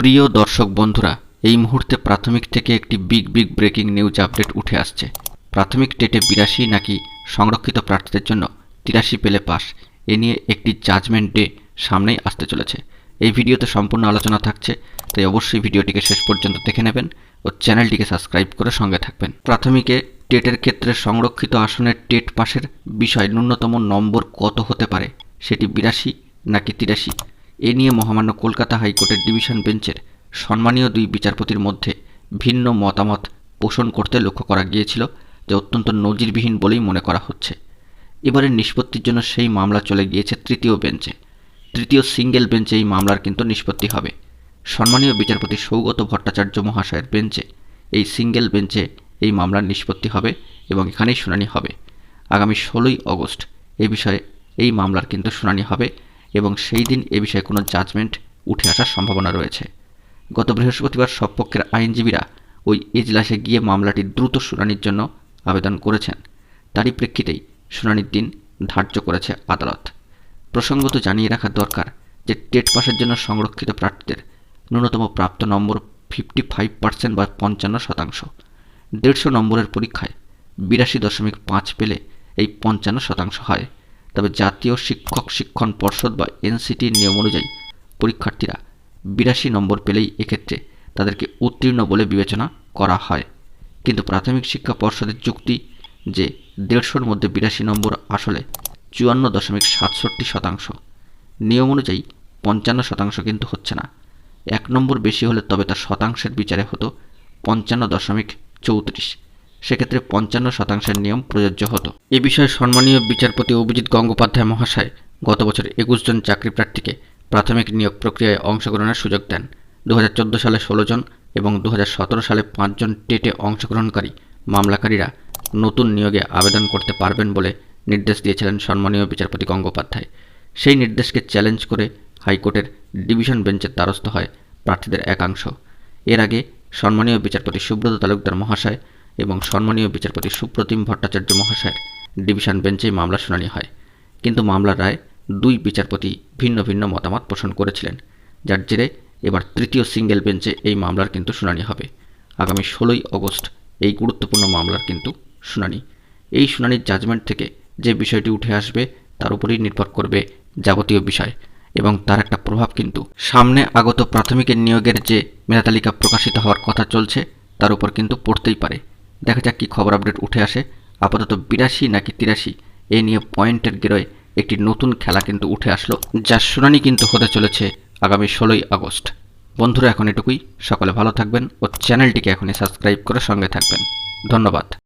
প্রিয় দর্শক বন্ধুরা, এই মুহূর্তে প্রাথমিক থেকে একটি বিগ ব্রেকিং নিউজ আপডেট উঠে আসছে। প্রাথমিক টেটে 82 নাকি সংরক্ষিত প্রার্থীদের জন্য 83 পেলে পাস, এ নিয়ে একটি জাজমেন্ট ডে সামনেই আসতে চলেছে। এই ভিডিওতে সম্পূর্ণ আলোচনা থাকছে, তাই অবশ্যই ভিডিওটিকে শেষ পর্যন্ত দেখে নেবেন ও চ্যানেলটিকে সাবস্ক্রাইব করে সঙ্গে থাকবেন। প্রাথমিকে টেটের ক্ষেত্রে সংরক্ষিত আসনের টেট পাসের বিষয় ন্যূনতম নম্বর কত হতে পারে, সেটি 82 নাকি 83, এ নিয়ে মহামান্য কলকাতা হাইকোর্টের ডিভিশন বেঞ্চের সম্মানীয় দুই বিচারপতির মধ্যে ভিন্ন মতামত পোষণ করতে লক্ষ্য করা গিয়েছিল, যা অত্যন্ত নজিরবিহীন বলেই মনে করা হচ্ছে। এবারের নিষ্পত্তির জন্য সেই মামলা চলে গিয়েছে তৃতীয় বেঞ্চে। তৃতীয় সিঙ্গেল বেঞ্চে এই মামলার কিন্তু নিষ্পত্তি হবে। সম্মানীয় বিচারপতি সৌগত ভট্টাচার্য মহাশয়ের বেঞ্চে, এই সিঙ্গেল বেঞ্চে এই মামলার নিষ্পত্তি হবে এবং এখানেই শুনানি হবে। আগামী 16ই আগস্ট এ বিষয়ে এই মামলার কিন্তু শুনানি হবে এবং সেই দিন এ বিষয়ে কোনো জাজমেন্ট উঠে আসার সম্ভাবনা রয়েছে। গত বৃহস্পতিবার সব পক্ষের আইনজীবীরা ওই এজলাসে গিয়ে মামলাটির দ্রুত শুনানির জন্য আবেদন করেছেন। তারই প্রেক্ষিতেই শুনানির দিন ধার্য করেছে আদালত। প্রসঙ্গত জানিয়ে রাখা দরকার যে টেট পাসের জন্য সংরক্ষিত প্রার্থীদের ন্যূনতম প্রাপ্ত নম্বর 55% বা 55%। 150 নম্বরের পরীক্ষায় 82.5 পেলে এই 55% হয়। তবে জাতীয় শিক্ষক শিক্ষণ পর্ষদ বা এনসিটির নিয়ম অনুযায়ী পরীক্ষার্থীরা 82 নম্বর পেলেই এক্ষেত্রে তাদেরকে উত্তীর্ণ বলে বিবেচনা করা হয়। কিন্তু প্রাথমিক শিক্ষা পর্ষদের যুক্তি যে 150-র মধ্যে 82 নম্বর আসলে 54.67%। নিয়ম অনুযায়ী 55% কিন্তু হচ্ছে না। 1 নম্বর বেশি হলে তবে তার শতাংশের বিচারে হতো 55.34। সেক্ষেত্রে 55% নিয়ম প্রযোজ্য হতো। এ বিষয়ে সম্মানীয় বিচারপতি অভিজিৎ গঙ্গোপাধ্যায় মহাশয় গত বছর 21 জন চাকরি প্রার্থীকে প্রাথমিক নিয়োগ প্রক্রিয়ায় অংশগ্রহণের সুযোগ দেন। 2014 সালে 16 জন এবং 2017 সালে 5 জন টেটে অংশগ্রহণকারী মামলাকারীরা নতুন নিয়োগে আবেদন করতে পারবেন বলে নির্দেশ দিয়েছিলেন সম্মানীয় বিচারপতি গঙ্গোপাধ্যায়। সেই নির্দেশকে চ্যালেঞ্জ করে হাইকোর্টের ডিভিশন বেঞ্চের দ্বারস্থ হয় প্রার্থীদের একাংশ। এর আগে সম্মানীয় বিচারপতি সুব্রত তালুকদার মহাশয় এবং সম্মানীয় বিচারপতি সুপ্রতিম ভট্টাচার্য মহাশয়ের ডিভিশন বেঞ্চেই মামলা শুনানি হয়। কিন্তু মামলার রায় দুই বিচারপতি ভিন্ন মতামত পোষণ করেছিলেন, যার জেরে এবার তৃতীয় সিঙ্গেল বেঞ্চে এই মামলার কিন্তু শুনানি হবে। আগামী 16ই আগস্ট এই গুরুত্বপূর্ণ মামলার কিন্তু শুনানি। এই শুনানির জাজমেন্ট থেকে যে বিষয়টি উঠে আসবে তার উপরেই নির্ভর করবে যাবতীয় বিষয় এবং তার একটা প্রভাব কিন্তু সামনে আগত প্রাথমিকের নিয়োগের যে মেধাতালিকা প্রকাশিত হওয়ার কথা চলছে তার উপর কিন্তু পড়তেই পারে। দেখা যাক কি খবর আপডেট উঠে আসে। আপাতত 82 নাকি 83 এ নিয়ে পয়েন্টের গেরোয় একটি নতুন খেলা কিন্তু উঠে আসলো, যার শুনানি কিন্তু হতে চলেছে আগামী 16ই আগস্ট। বন্ধুরা, এখন এটুকুই। সকলে ভালো থাকবেন ও চ্যানেলটিকে এখনই সাবস্ক্রাইব করে সঙ্গে থাকবেন। ধন্যবাদ।